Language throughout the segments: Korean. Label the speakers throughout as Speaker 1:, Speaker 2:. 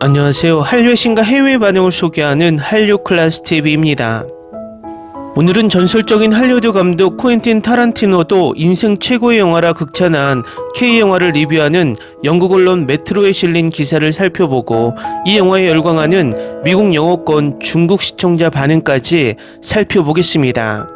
Speaker 1: 안녕하세요. 한류의 신과 해외 반응을 소개하는 한류 클래스 TV입니다. 오늘은 전설적인 할리우드 감독 코엔틴 타란티노도 인생 최고의 영화라 극찬한 K영화를 리뷰하는 영국 언론 메트로에 실린 기사를 살펴보고 이 영화에 열광하는 미국 영어권 중국 시청자 반응까지 살펴보겠습니다.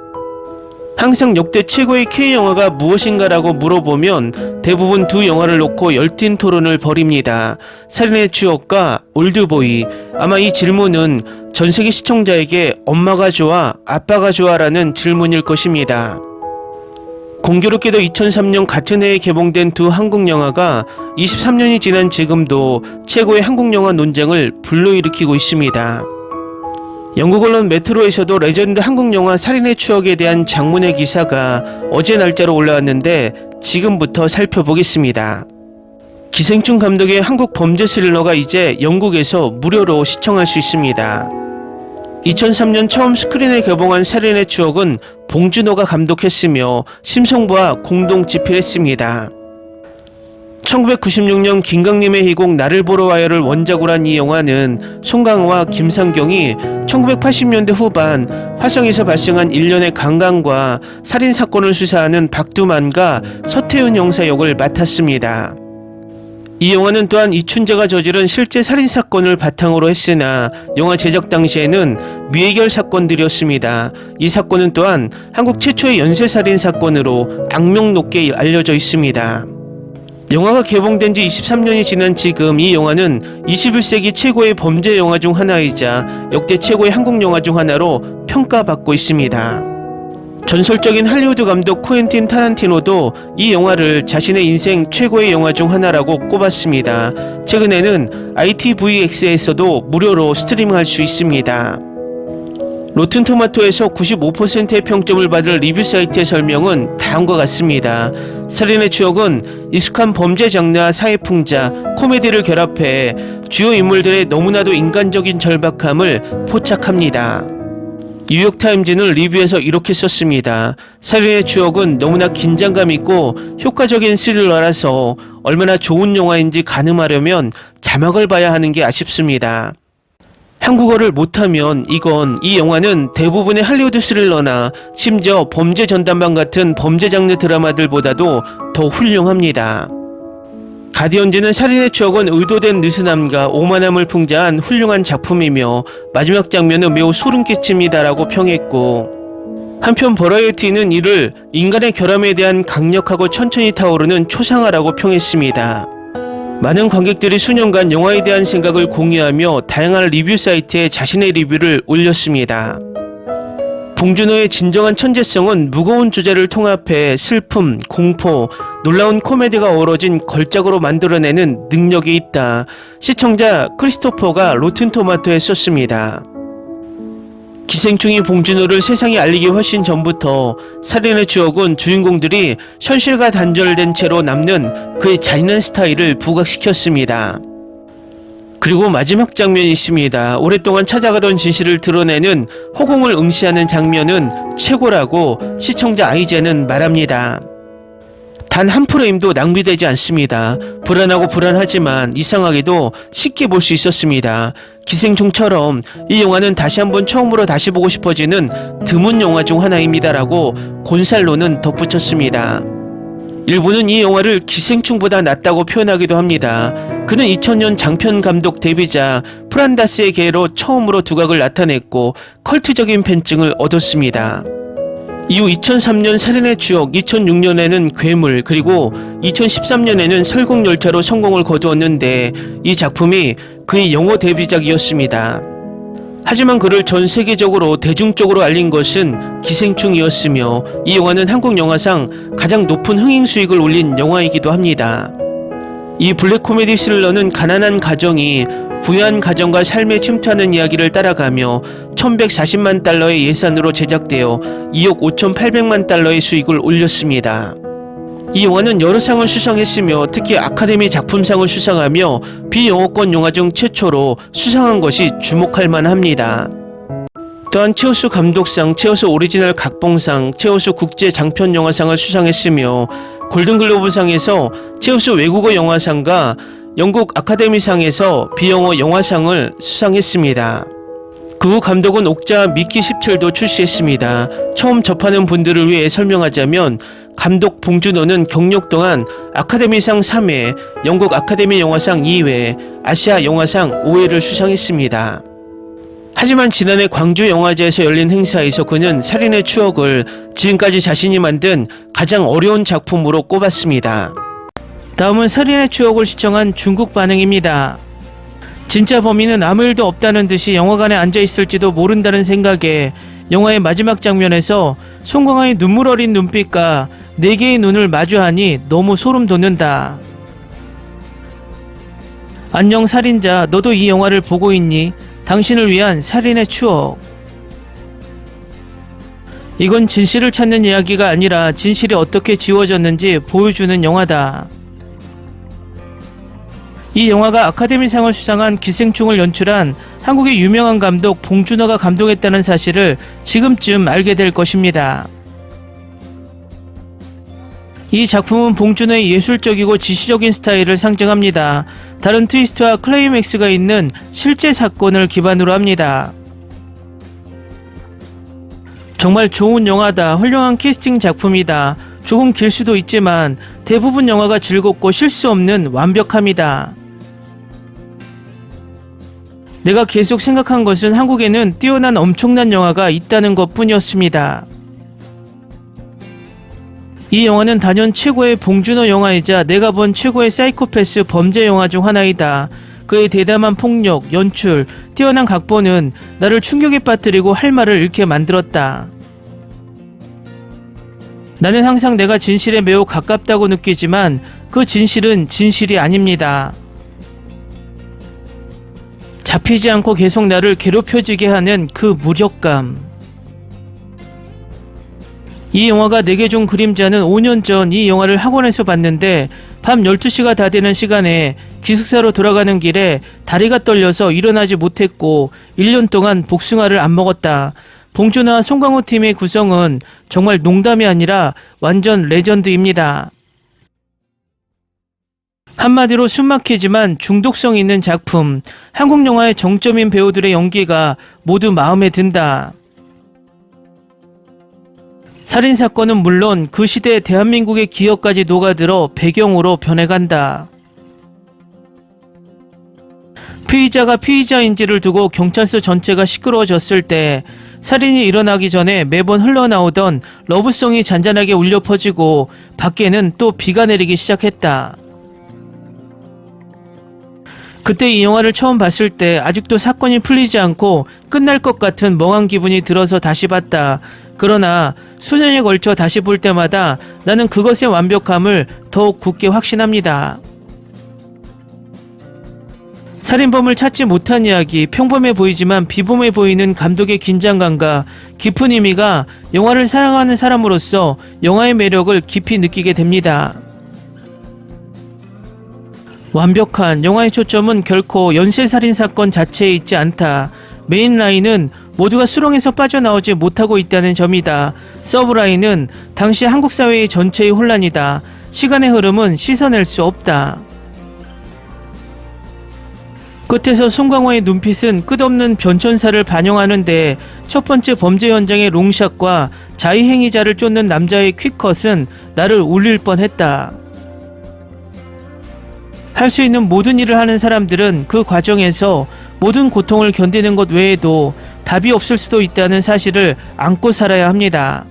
Speaker 1: 항상 역대 최고의 K영화가 무엇인가라고 물어보면 대부분 두 영화를 놓고 열띤 토론을 벌입니다. 살인의 추억과 올드보이. 아마 이 질문은 전세계 시청자에게 엄마가 좋아, 아빠가 좋아라는 질문일 것입니다. 공교롭게도 2003년 같은 해에 개봉된 두 한국 영화가 23년이 지난 지금도 최고의 한국 영화 논쟁을 불러일으키고 있습니다. 영국 언론 메트로에서도 레전드 한국 영화 살인의 추억에 대한 장문의 기사가 어제 날짜로 올라왔는데 지금부터 살펴보겠습니다. 기생충 감독의 한국 범죄 스릴러가 이제 영국에서 무료로 시청할 수 있습니다. 2003년 처음 스크린에 개봉한 살인의 추억은 봉준호가 감독했으며 심성부와 공동 집필했습니다. 1996년 김강림의 희곡 나를 보러 와요를 원작으로 한 이 영화는 송강호와 김상경이 1980년대 후반 화성에서 발생한 일련의 강간과 살인사건을 수사하는 박두만과 서태훈 형사 역을 맡았습니다. 이 영화는 또한 이춘재가 저지른 실제 살인사건을 바탕으로 했으나 영화 제작 당시에는 미해결 사건들이었습니다. 이 사건은 또한 한국 최초의 연쇄살인 사건으로 악명 높게 알려져 있습니다. 영화가 개봉된 지 23년이 지난 지금 이 영화는 21세기 최고의 범죄 영화 중 하나이자 역대 최고의 한국 영화 중 하나로 평가받고 있습니다. 전설적인 할리우드 감독 코엔틴 타란티노도 이 영화를 자신의 인생 최고의 영화 중 하나라고 꼽았습니다. 최근에는 ITVX에서도 무료로 스트리밍할 수 있습니다. 로튼토마토에서 95%의 평점을 받을 리뷰 사이트의 설명은 다음과 같습니다. 살인의 추억은 익숙한 범죄 장르와 사회풍자, 코미디를 결합해 주요 인물들의 너무나도 인간적인 절박함을 포착합니다. 뉴욕타임즈는 리뷰에서 이렇게 썼습니다. 살인의 추억은 너무나 긴장감 있고 효과적인 스릴러라서 얼마나 좋은 영화인지 가늠하려면 자막을 봐야 하는 게 아쉽습니다. 한국어를 못하면 이 영화는 대부분의 할리우드 스릴러나 심지어 범죄 전담반 같은 범죄 장르 드라마들보다도 더 훌륭합니다. 가디언즈는 살인의 추억은 의도된 느슨함과 오만함을 풍자한 훌륭한 작품이며 마지막 장면은 매우 소름 끼칩니다라고 평했고, 한편 버라이어티는 이를 인간의 결함에 대한 강력하고 천천히 타오르는 초상화라고 평했습니다. 많은 관객들이 수년간 영화에 대한 생각을 공유하며 다양한 리뷰 사이트에 자신의 리뷰를 올렸습니다. 봉준호의 진정한 천재성은 무거운 주제를 통합해 슬픔, 공포, 놀라운 코미디가 어우러진 걸작으로 만들어내는 능력이 있다. 시청자 크리스토퍼가 로튼토마토에 썼습니다. 기생충이 봉준호를 세상에 알리기 훨씬 전부터 살인의 추억은 주인공들이 현실과 단절된 채로 남는 그의 잔인한 스타일을 부각시켰습니다. 그리고 마지막 장면이 있습니다. 오랫동안 찾아가던 진실을 드러내는 허공을 응시하는 장면은 최고라고 시청자 아이제는 말합니다. 단 한 프레임도 낭비되지 않습니다. 불안하고 불안하지만 이상하게도 쉽게 볼 수 있었습니다. 기생충처럼 이 영화는 다시 한번 처음으로 다시 보고 싶어지는 드문 영화 중 하나입니다라고 곤살로는 덧붙였습니다. 일부는 이 영화를 기생충보다 낫다고 표현하기도 합니다. 그는 2000년 장편 감독 데뷔작 프란다스의 개로 처음으로 두각을 나타냈고 컬트적인 팬층을 얻었습니다. 이후 2003년 살인의 추억, 2006년에는 괴물, 그리고 2013년에는 설국열차로 성공을 거두었는데 이 작품이 그의 영어 데뷔작이었습니다. 하지만 그를 전 세계적으로 대중적으로 알린 것은 기생충이었으며 이 영화는 한국 영화상 가장 높은 흥행 수익을 올린 영화이기도 합니다. 이 블랙 코미디 스릴러는 가난한 가정이 부유한 가정과 삶에 침투하는 이야기를 따라가며 1140만 달러의 예산으로 제작되어 2억 5,800만 달러의 수익을 올렸습니다. 이 영화는 여러 상을 수상했으며 특히 아카데미 작품상을 수상하며 비영어권 영화 중 최초로 수상한 것이 주목할 만합니다. 또한 최우수 감독상, 최우수 오리지널 각본상, 최우수 국제 장편 영화상을 수상했으며 골든글로브상에서 최우수 외국어 영화상과 영국 아카데미상에서 비영어 영화상을 수상했습니다. 그 후 감독은 옥자 미키 17도 출시했습니다. 처음 접하는 분들을 위해 설명하자면 감독 봉준호는 경력 동안 아카데미상 3회, 영국 아카데미 영화상 2회, 아시아 영화상 5회를 수상했습니다. 하지만 지난해 광주 영화제에서 열린 행사에서 그는 살인의 추억을 지금까지 자신이 만든 가장 어려운 작품으로 꼽았습니다. 다음은 살인의 추억을 시청한 중국 반응입니다. 진짜 범인은 아무 일도 없다는 듯이 영화관에 앉아있을지도 모른다는 생각에 영화의 마지막 장면에서 송강호의 눈물 어린 눈빛과 4개의 눈을 마주하니 너무 소름 돋는다. 안녕 살인자, 너도 이 영화를 보고 있니? 당신을 위한 살인의 추억. 이건 진실을 찾는 이야기가 아니라 진실이 어떻게 지워졌는지 보여주는 영화다. 이 영화가 아카데미상을 수상한 기생충을 연출한 한국의 유명한 감독 봉준호가 감독했다는 사실을 지금쯤 알게 될 것입니다. 이 작품은 봉준호의 예술적이고 지시적인 스타일을 상징합니다. 다른 트위스트와 클라이맥스가 있는 실제 사건을 기반으로 합니다. 정말 좋은 영화다. 훌륭한 캐스팅 작품이다. 조금 길 수도 있지만 대부분 영화가 즐겁고 실수 없는 완벽함이다. 내가 계속 생각한 것은 한국에는 뛰어난 엄청난 영화가 있다는 것 뿐이었습니다. 이 영화는 단연 최고의 봉준호 영화이자 내가 본 최고의 사이코패스 범죄 영화 중 하나이다. 그의 대담한 폭력, 연출, 뛰어난 각본은 나를 충격에 빠뜨리고 할 말을 잃게 만들었다. 나는 항상 내가 진실에 매우 가깝다고 느끼지만 그 진실은 진실이 아닙니다. 잡히지 않고 계속 나를 괴롭혀지게 하는 그 무력감. 이 영화가 내게 준 그림자는 5년 전 이 영화를 학원에서 봤는데 밤 12시가 다 되는 시간에 기숙사로 돌아가는 길에 다리가 떨려서 일어나지 못했고 1년 동안 복숭아를 안 먹었다. 봉준호와 송강호 팀의 구성은 정말 농담이 아니라 완전 레전드입니다. 한마디로 숨막히지만 중독성 있는 작품, 한국 영화의 정점인 배우들의 연기가 모두 마음에 든다. 살인사건은 물론 그 시대의 대한민국의 기억까지 녹아들어 배경으로 변해간다. 피의자가 피의자인지를 두고 경찰서 전체가 시끄러워졌을 때 살인이 일어나기 전에 매번 흘러나오던 러브송이 잔잔하게 울려 퍼지고 밖에는 또 비가 내리기 시작했다. 그때 이 영화를 처음 봤을 때 아직도 사건이 풀리지 않고 끝날 것 같은 멍한 기분이 들어서 다시 봤다. 그러나 수년에 걸쳐 다시 볼 때마다 나는 그것의 완벽함을 더욱 굳게 확신합니다. 살인범을 찾지 못한 이야기, 평범해 보이지만 비범해 보이는 감독의 긴장감과 깊은 의미가 영화를 사랑하는 사람으로서 영화의 매력을 깊이 느끼게 됩니다. 완벽한 영화의 초점은 결코 연쇄살인 사건 자체에 있지 않다. 메인 라인은 모두가 수렁에서 빠져나오지 못하고 있다는 점이다. 서브 라인은 당시 한국 사회의 전체의 혼란이다. 시간의 흐름은 씻어낼 수 없다. 끝에서 송강호의 눈빛은 끝없는 변천사를 반영하는데 첫 번째 범죄 현장의 롱샷과 자의행위자를 쫓는 남자의 퀵컷은 나를 울릴 뻔했다. 할 수 있는 모든 일을 하는 사람들은 그 과정에서 모든 고통을 견디는 것 외에도 답이 없을 수도 있다는 사실을 안고 살아야 합니다.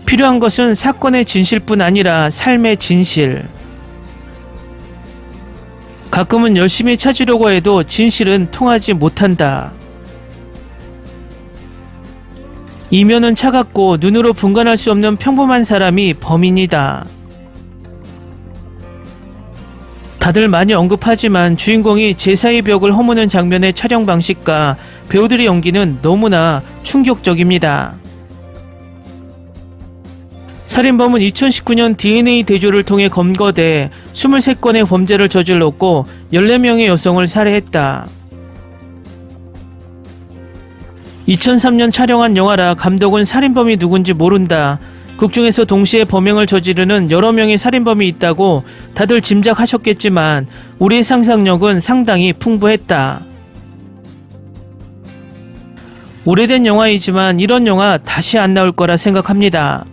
Speaker 1: 필요한 것은 사건의 진실뿐 아니라 삶의 진실. 가끔은 열심히 찾으려고 해도 진실은 통하지 못한다. 이면은 차갑고 눈으로 분간할 수 없는 평범한 사람이 범인이다. 다들 많이 언급하지만 주인공이 제사의 벽을 허무는 장면의 촬영 방식과 배우들의 연기는 너무나 충격적입니다. 살인범은 2019년 DNA 대조를 통해 검거돼 23건의 범죄를 저질렀고 14명의 여성을 살해했다. 2003년 촬영한 영화라 감독은 살인범이 누군지 모른다. 극 중에서 동시에 범행을 저지르는 여러 명의 살인범이 있다고 다들 짐작하셨겠지만 우리의 상상력은 상당히 풍부했다. 오래된 영화이지만 이런 영화 다시 안 나올 거라 생각합니다.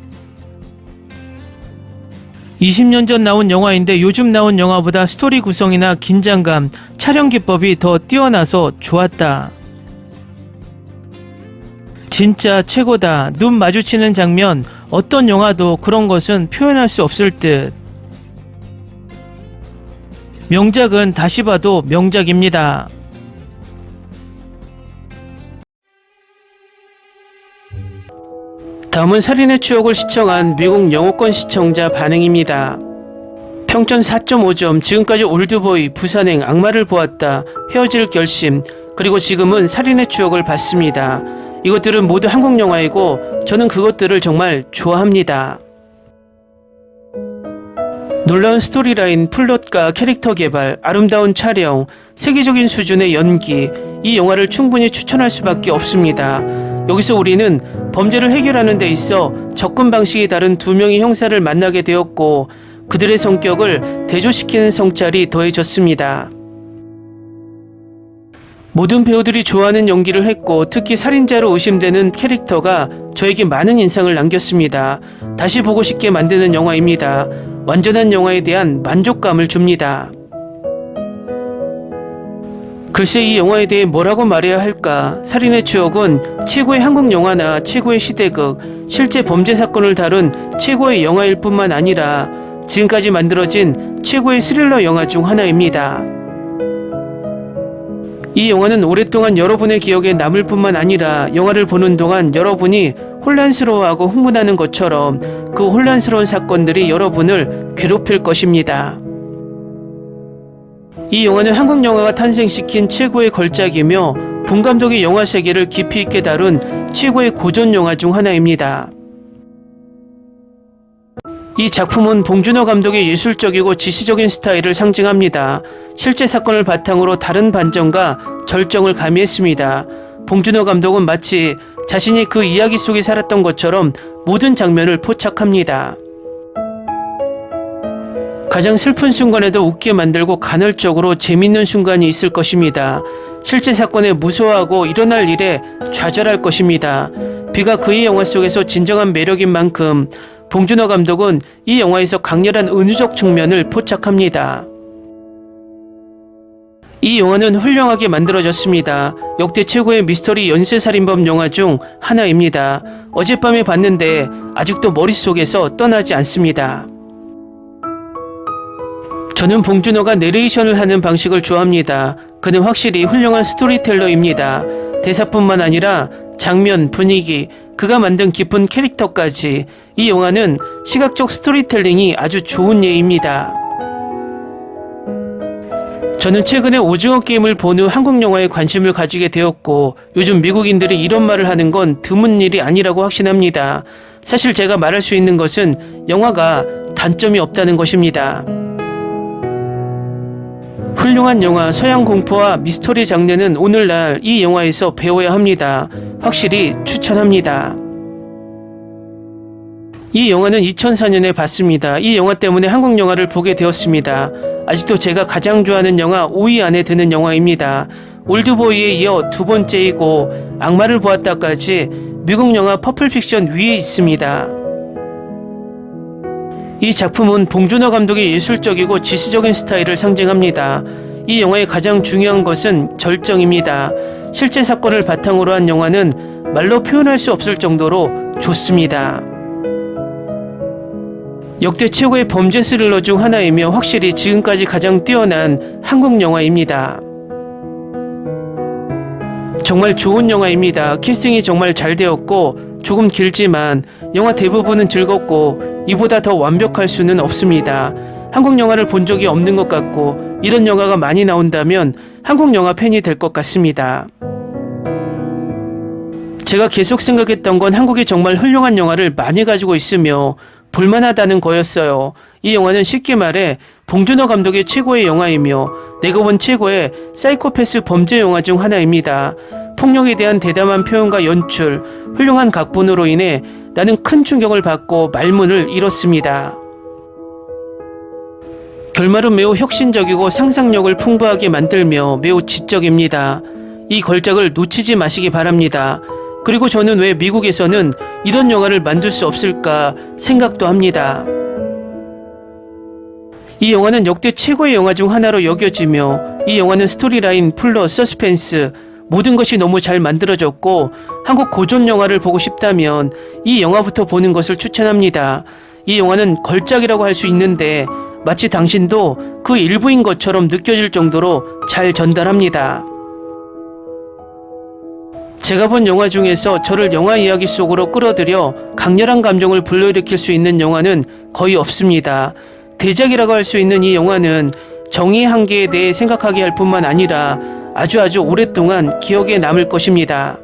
Speaker 1: 20년 전 나온 영화인데 요즘 나온 영화보다 스토리 구성이나 긴장감, 촬영 기법이 더 뛰어나서 좋았다. 진짜 최고다. 눈 마주치는 장면, 어떤 영화도 그런 것은 표현할 수 없을 듯. 명작은 다시 봐도 명작입니다. 다음은 살인의 추억을 시청한 미국 영어권 시청자 반응입니다. 평점 4.5점, 지금까지 올드보이, 부산행, 악마를 보았다, 헤어질 결심, 그리고 지금은 살인의 추억을 봤습니다. 이것들은 모두 한국 영화이고 저는 그것들을 정말 좋아합니다. 놀라운 스토리라인, 플롯과 캐릭터 개발, 아름다운 촬영, 세계적인 수준의 연기, 이 영화를 충분히 추천할 수밖에 없습니다. 여기서 우리는 범죄를 해결하는 데 있어 접근 방식이 다른 두 명의 형사를 만나게 되었고 그들의 성격을 대조시키는 성찰이 더해졌습니다. 모든 배우들이 좋아하는 연기를 했고 특히 살인자로 의심되는 캐릭터가 저에게 많은 인상을 남겼습니다. 다시 보고 싶게 만드는 영화입니다. 완전한 영화에 대한 만족감을 줍니다. 글쎄 이 영화에 대해 뭐라고 말해야 할까? 살인의 추억은 최고의 한국 영화나 최고의 시대극, 실제 범죄 사건을 다룬 최고의 영화일 뿐만 아니라 지금까지 만들어진 최고의 스릴러 영화 중 하나입니다. 이 영화는 오랫동안 여러분의 기억에 남을 뿐만 아니라 영화를 보는 동안 여러분이 혼란스러워하고 흥분하는 것처럼 그 혼란스러운 사건들이 여러분을 괴롭힐 것입니다. 이 영화는 한국 영화가 탄생시킨 최고의 걸작이며 본 감독의 영화 세계를 깊이 있게 다룬 최고의 고전 영화 중 하나입니다. 이 작품은 봉준호 감독의 예술적이고 지시적인 스타일을 상징합니다. 실제 사건을 바탕으로 다른 반전과 절정을 가미했습니다. 봉준호 감독은 마치 자신이 그 이야기 속에 살았던 것처럼 모든 장면을 포착합니다. 가장 슬픈 순간에도 웃게 만들고 간헐적으로 재밌는 순간이 있을 것입니다. 실제 사건에 무서워하고 일어날 일에 좌절할 것입니다. 비가 그의 영화 속에서 진정한 매력인 만큼 봉준호 감독은 이 영화에서 강렬한 은유적 측면을 포착합니다. 이 영화는 훌륭하게 만들어졌습니다. 역대 최고의 미스터리 연쇄살인범 영화 중 하나입니다. 어젯밤에 봤는데 아직도 머릿속에서 떠나지 않습니다. 저는 봉준호가 내레이션을 하는 방식을 좋아합니다. 그는 확실히 훌륭한 스토리텔러입니다. 대사뿐만 아니라 장면, 분위기, 그가 만든 깊은 캐릭터까지 이 영화는 시각적 스토리텔링이 아주 좋은 예입니다. 저는 최근에 오징어 게임을 본 후 한국 영화에 관심을 가지게 되었고 요즘 미국인들이 이런 말을 하는 건 드문 일이 아니라고 확신합니다. 사실 제가 말할 수 있는 것은 영화가 단점이 없다는 것입니다. 훌륭한 영화, 서양 공포와 미스터리 장르는 오늘날 이 영화에서 배워야 합니다. 확실히 추천합니다. 이 영화는 2004년에 봤습니다. 이 영화 때문에 한국 영화를 보게 되었습니다. 아직도 제가 가장 좋아하는 영화 5위 안에 드는 영화입니다. 올드보이에 이어 두 번째이고 악마를 보았다까지 미국 영화 퍼플픽션 위에 있습니다. 이 작품은 봉준호 감독의 예술적이고 지시적인 스타일을 상징합니다. 이 영화의 가장 중요한 것은 절정입니다. 실제 사건을 바탕으로 한 영화는 말로 표현할 수 없을 정도로 좋습니다. 역대 최고의 범죄 스릴러 중 하나이며 확실히 지금까지 가장 뛰어난 한국 영화입니다. 정말 좋은 영화입니다. 캐스팅이 정말 잘 되었고 조금 길지만 영화 대부분은 즐겁고 이보다 더 완벽할 수는 없습니다. 한국 영화를 본 적이 없는 것 같고 이런 영화가 많이 나온다면 한국 영화 팬이 될 것 같습니다. 제가 계속 생각했던 건 한국이 정말 훌륭한 영화를 많이 가지고 있으며 볼만하다는 거였어요. 이 영화는 쉽게 말해 봉준호 감독의 최고의 영화이며 내가 본 최고의 사이코패스 범죄 영화 중 하나입니다. 폭력에 대한 대담한 표현과 연출, 훌륭한 각본으로 인해 나는 큰 충격을 받고 말문을 잃었습니다. 결말은 매우 혁신적이고 상상력을 풍부하게 만들며 매우 지적입니다. 이 걸작을 놓치지 마시기 바랍니다. 그리고 저는 왜 미국에서는 이런 영화를 만들 수 없을까 생각도 합니다. 이 영화는 역대 최고의 영화 중 하나로 여겨지며 이 영화는 스토리라인, 플롯, 서스펜스 모든 것이 너무 잘 만들어졌고 한국 고전 영화를 보고 싶다면 이 영화부터 보는 것을 추천합니다. 이 영화는 걸작이라고 할 수 있는데 마치 당신도 그 일부인 것처럼 느껴질 정도로 잘 전달합니다. 제가 본 영화 중에서 저를 영화 이야기 속으로 끌어들여 강렬한 감정을 불러일으킬 수 있는 영화는 거의 없습니다. 대작이라고 할 수 있는 이 영화는 정의의 한계에 대해 생각하게 할 뿐만 아니라 아주 오랫동안 기억에 남을 것입니다.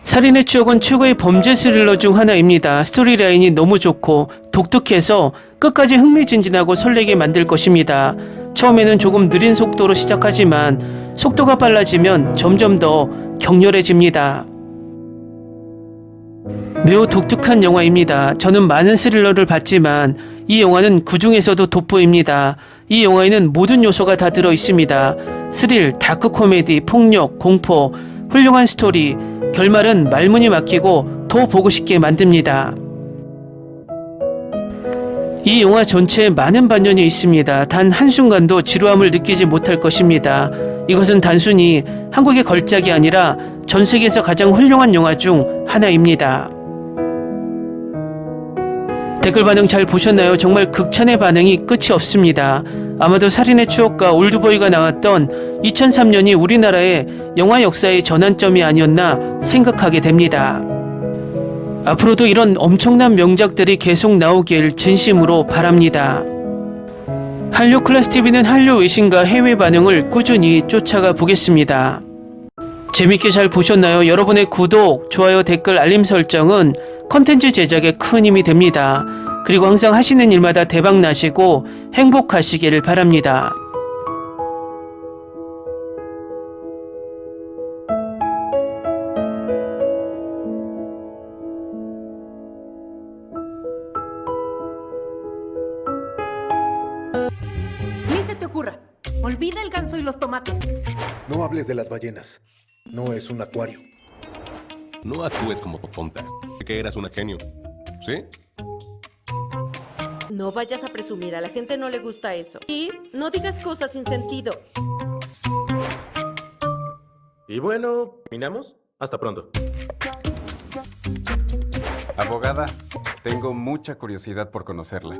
Speaker 1: 살인의 추억은 최고의 범죄 스릴러 중 하나입니다. 스토리라인이 너무 좋고 독특해서 끝까지 흥미진진하고 설레게 만들 것입니다. 처음에는 조금 느린 속도로 시작하지만 속도가 빨라지면 점점 더 격렬해집니다. 매우 독특한 영화입니다. 저는 많은 스릴러를 봤지만 이 영화는 그 중에서도 돋보입니다. 이 영화에는 모든 요소가 다 들어있습니다. 스릴, 다크 코미디, 폭력, 공포, 훌륭한 스토리, 결말은 말문이 막히고 더 보고 싶게 만듭니다. 이 영화 전체에 많은 반전이 있습니다. 단 한순간도 지루함을 느끼지 못할 것입니다. 이것은 단순히 한국의 걸작이 아니라 전 세계에서 가장 훌륭한 영화 중 하나입니다. 댓글 반응 잘 보셨나요? 정말 극찬의 반응이 끝이 없습니다. 아마도 살인의 추억과 올드보이가 나왔던 2003년이 우리나라의 영화 역사의 전환점이 아니었나 생각하게 됩니다. 앞으로도 이런 엄청난 명작들이 계속 나오길 진심으로 바랍니다. 한류 클래스TV는 한류 외신과 해외 반응을 꾸준히 쫓아가 보겠습니다. 재밌게 잘 보셨나요? 여러분의 구독, 좋아요, 댓글, 알림 설정은 컨텐츠 제작에 큰 힘이 됩니다. 그리고 항상 하시는 일마다 대박 나시고 행복하시기를 바랍니다.
Speaker 2: Ni se te ocurra. Olvida el ganso y los tomates.
Speaker 3: No hables de las ballenas. No es un acuario.
Speaker 4: No actúes como tonta. Que eras una genio. ¿Sí?
Speaker 5: No vayas a presumir, a la gente no le gusta eso. Y no digas cosas sin sentido.
Speaker 6: Y bueno, ¿terminamos? Hasta pronto.
Speaker 7: Abogada, tengo mucha curiosidad por conocerla.